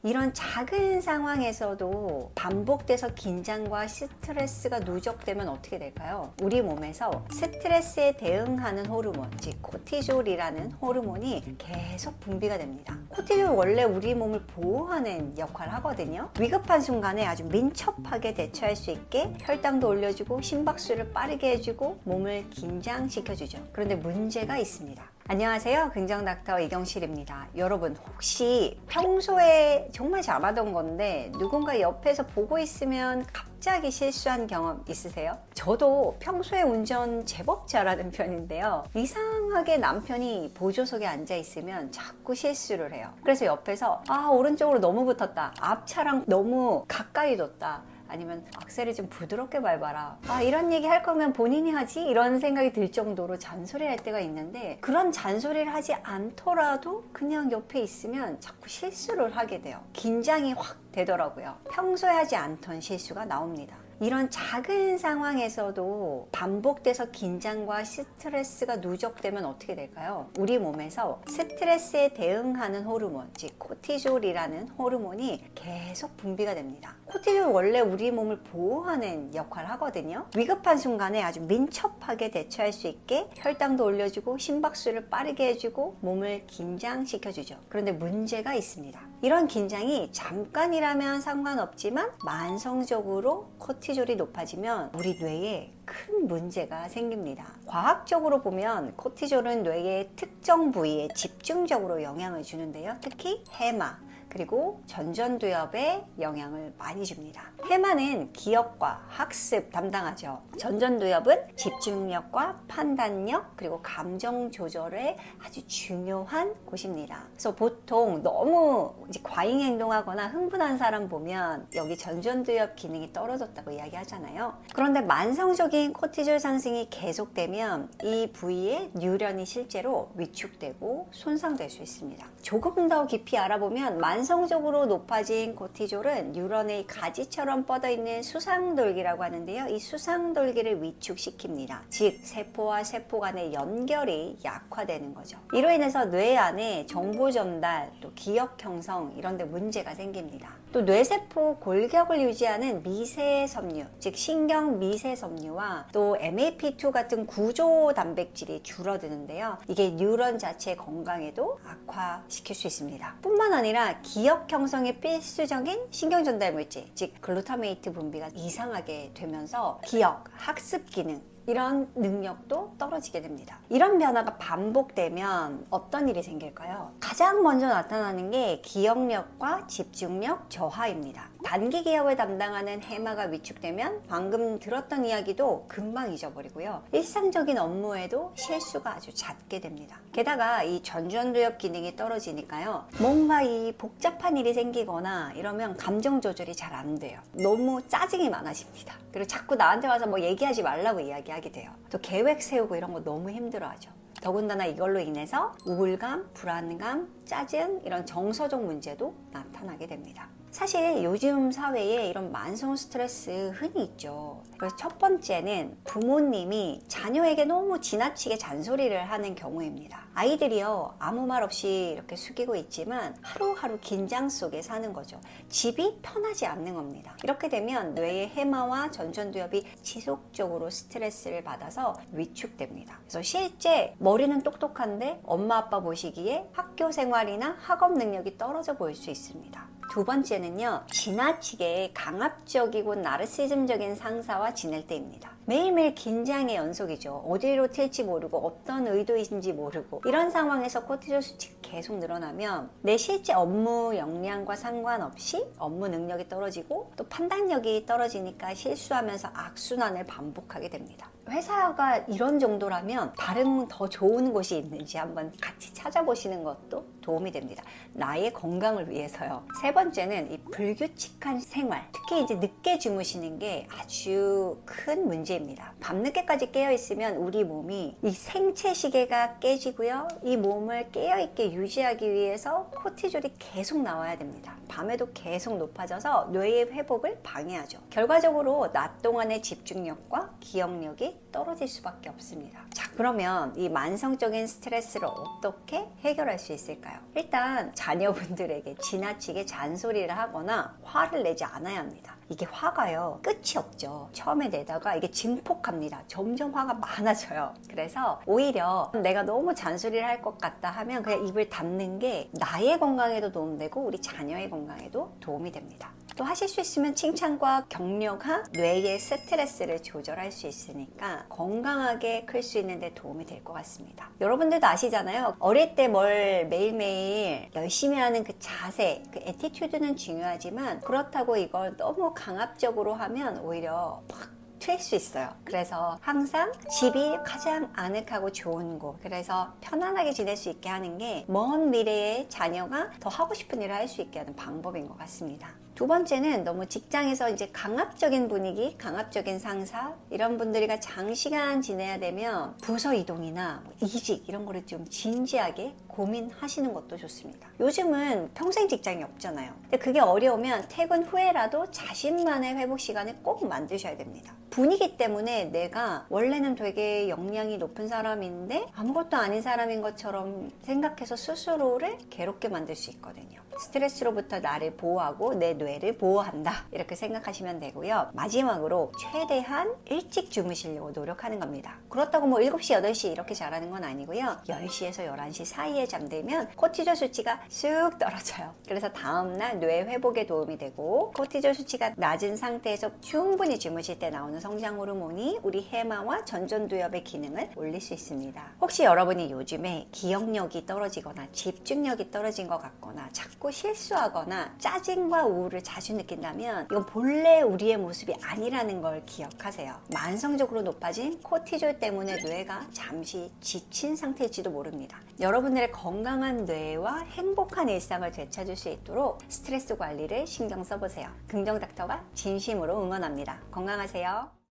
이런 작은 상황에서도 반복돼서 긴장과 스트레스가 누적되면 어떻게 될까요? 우리 몸에서 스트레스에 대응하는 호르몬, 즉 코티졸이라는 호르몬이 계속 분비가 됩니다. 코티졸 원래 우리 몸을 보호하는 역할을 하거든요. 위급한 순간에 아주 민첩하게 대처할 수 있게 혈당도 올려주고 심박수를 빠르게 해주고 몸을 긴장시켜주죠. 그런데 문제가 있습니다. 안녕하세요. 긍정닥터 이경실입니다. 여러분, 혹시 평소에 정말 잘하던 건데 누군가 옆에서 보고 있으면 갑자기 실수한 경험 있으세요? 저도 평소에 운전 제법 잘하는 편인데요. 이상하게 남편이 보조석에 앉아 있으면 자꾸 실수를 해요. 그래서 옆에서 오른쪽으로 너무 붙었다. 앞차랑 너무 가까이 뒀다. 아니면 악셀을 좀 부드럽게 밟아라. 이런 얘기 할 거면 본인이 하지? 이런 생각이 들 정도로 잔소리를 할 때가 있는데, 그런 잔소리를 하지 않더라도 그냥 옆에 있으면 자꾸 실수를 하게 돼요. 긴장이 확 되더라고요. 평소에 하지 않던 실수가 나옵니다. 이런 작은 상황에서도 반복돼서 긴장과 스트레스가 누적되면 어떻게 될까요? 우리 몸에서 스트레스에 대응하는 호르몬, 즉 코티졸이라는 호르몬이 계속 분비가 됩니다. 코티졸 원래 우리 몸을 보호하는 역할을 하거든요. 위급한 순간에 아주 민첩하게 대처할 수 있게 혈당도 올려주고 심박수를 빠르게 해주고 몸을 긴장시켜주죠. 그런데 문제가 있습니다. 이런 긴장이 잠깐이라면 상관없지만 만성적으로 코티졸이 높아지면 우리 뇌에 큰 문제가 생깁니다. 과학적으로 보면 코티졸은 뇌의 특정 부위에 집중적으로 영향을 주는데요. 특히 해마, 그리고 전전두엽에 영향을 많이 줍니다. 해마는 기억과 학습 담당하죠. 전전두엽은 집중력과 판단력, 그리고 감정 조절에 아주 중요한 곳입니다. 그래서 보통 너무 과잉 행동하거나 흥분한 사람 보면 여기 전전두엽 기능이 떨어졌다고 이야기하잖아요. 그런데 만성적인 코티졸 상승이 계속되면 이 부위의 뉴런이 실제로 위축되고 손상될 수 있습니다. 조금 더 깊이 알아보면 만성적으로 높아진 코티졸은 뉴런의 가지처럼 뻗어있는 수상돌기라고 하는데요. 이 수상돌기를 위축시킵니다. 즉 세포와 세포 간의 연결이 약화되는 거죠. 이로 인해서 뇌 안에 정보 전달, 또 기억 형성 이런 데 문제가 생깁니다. 또 뇌세포 골격을 유지하는 미세섬유, 즉 신경 미세섬유와 또 MAP2 같은 구조 단백질이 줄어드는데요. 이게 뉴런 자체 건강에도 악화시킬 수 있습니다. 뿐만 아니라 기억 형성에 필수적인 신경 전달 물질, 즉 글루타메이트 분비가 이상하게 되면서 기억, 학습 기능 이런 능력도 떨어지게 됩니다. 이런 변화가 반복되면 어떤 일이 생길까요? 가장 먼저 나타나는 게 기억력과 집중력 저하입니다. 단기 기억을 담당하는 해마가 위축되면 방금 들었던 이야기도 금방 잊어버리고요. 일상적인 업무에도 실수가 아주 잦게 됩니다. 게다가 이 전전두엽 기능이 떨어지니까요. 뭔가 이 복잡한 일이 생기거나 이러면 감정 조절이 잘 안 돼요. 너무 짜증이 많아집니다. 그리고 자꾸 나한테 와서 뭐 얘기하지 말라고 이야기하게 돼요. 또 계획 세우고 이런 거 너무 힘들어하죠. 더군다나 이걸로 인해서 우울감, 불안감, 짜증 이런 정서적 문제도 나타나게 됩니다. 사실 요즘 사회에 이런 만성 스트레스 흔히 있죠. 그래서 첫 번째는 부모님이 자녀에게 너무 지나치게 잔소리를 하는 경우입니다. 아이들이요, 아무 말 없이 이렇게 숙이고 있지만 하루하루 긴장 속에 사는 거죠. 집이 편하지 않는 겁니다. 이렇게 되면 뇌의 해마와 전전두엽이 지속적으로 스트레스를 받아서 위축됩니다. 그래서 실제 머리는 똑똑한데 엄마 아빠 보시기에 학교 생활이나 학업 능력이 떨어져 보일 수 있습니다. 두 번째는요, 지나치게 강압적이고 나르시즘적인 상사와 지낼 때입니다. 매일매일 긴장의 연속이죠. 어디로 튈지 모르고 어떤 의도인지 모르고 이런 상황에서 코티졸 수치가 계속 늘어나면 내 실제 업무 역량과 상관없이 업무 능력이 떨어지고 또 판단력이 떨어지니까 실수하면서 악순환을 반복하게 됩니다. 회사가 이런 정도라면 다른 더 좋은 곳이 있는지 한번 같이 찾아보시는 것도 도움이 됩니다. 나의 건강을 위해서요. 세 번째는 이 불규칙한 생활, 특히 이제 늦게 주무시는 게 아주 큰 문제입니다. 밤늦게까지 깨어있으면 우리 몸이 이 생체 시계가 깨지고요. 이 몸을 깨어있게 유지하기 위해서 코티졸이 계속 나와야 됩니다. 밤에도 계속 높아져서 뇌의 회복을 방해하죠. 결과적으로 낮 동안의 집중력과 기억력이 호르몬이 떨어질 수밖에 없습니다. 자, 그러면 이 만성적인 스트레스를 어떻게 해결할 수 있을까요? 일단 자녀분들에게 지나치게 잔소리를 하거나 화를 내지 않아야 합니다. 이게 화가요, 끝이 없죠. 처음에 내다가 이게 증폭합니다. 점점 화가 많아져요. 그래서 오히려 내가 너무 잔소리를 할 것 같다 하면 그냥 입을 닫는 게 나의 건강에도 도움되고 우리 자녀의 건강에도 도움이 됩니다. 또 하실 수 있으면 칭찬과 격려가 뇌의 스트레스를 조절할 수 있으니까 건강하게 클 수 있는 데 도움이 될 것 같습니다. 여러분들도 아시잖아요. 어릴 때 뭘 매일매일 열심히 하는 그 자세, 그 애티튜드는 중요하지만 그렇다고 이걸 너무 강압적으로 하면 오히려 팍 튈 수 있어요. 그래서 항상 집이 가장 아늑하고 좋은 곳, 그래서 편안하게 지낼 수 있게 하는 게 먼 미래에 자녀가 더 하고 싶은 일을 할 수 있게 하는 방법인 것 같습니다. 두 번째는 너무 직장에서 이제 강압적인 분위기, 강압적인 상사 이런 분들이가 장시간 지내야 되면 부서 이동이나 이직 이런 거를 좀 진지하게 고민하시는 것도 좋습니다. 요즘은 평생 직장이 없잖아요. 근데 그게 어려우면 퇴근 후에라도 자신만의 회복 시간을 꼭 만드셔야 됩니다. 분위기 때문에 내가 원래는 되게 역량이 높은 사람인데 아무것도 아닌 사람인 것처럼 생각해서 스스로를 괴롭게 만들 수 있거든요. 스트레스로부터 나를 보호하고 내 뇌를 보호한다, 이렇게 생각하시면 되고요. 마지막으로 최대한 일찍 주무시려고 노력하는 겁니다. 그렇다고 뭐 7시, 8시 이렇게 자라는 건 아니고요. 10시에서 11시 사이에 잠들면 코티졸 수치가 쑥 떨어져요. 그래서 다음날 뇌 회복에 도움이 되고, 코티졸 수치가 낮은 상태에서 충분히 주무실 때 나오는 성장 호르몬이 우리 해마와 전전두엽의 기능을 올릴 수 있습니다. 혹시 여러분이 요즘에 기억력이 떨어지거나 집중력이 떨어진 것 같거나 자꾸 실수하거나 짜증과 우울을 자주 느낀다면 이건 본래 우리의 모습이 아니라는 걸 기억하세요. 만성적으로 높아진 코티졸 때문에 뇌가 잠시 지친 상태일지도 모릅니다. 여러분들의 건강한 뇌와 행복한 일상을 되찾을 수 있도록 스트레스 관리를 신경 써보세요. 긍정 닥터가 진심으로 응원합니다. 건강하세요.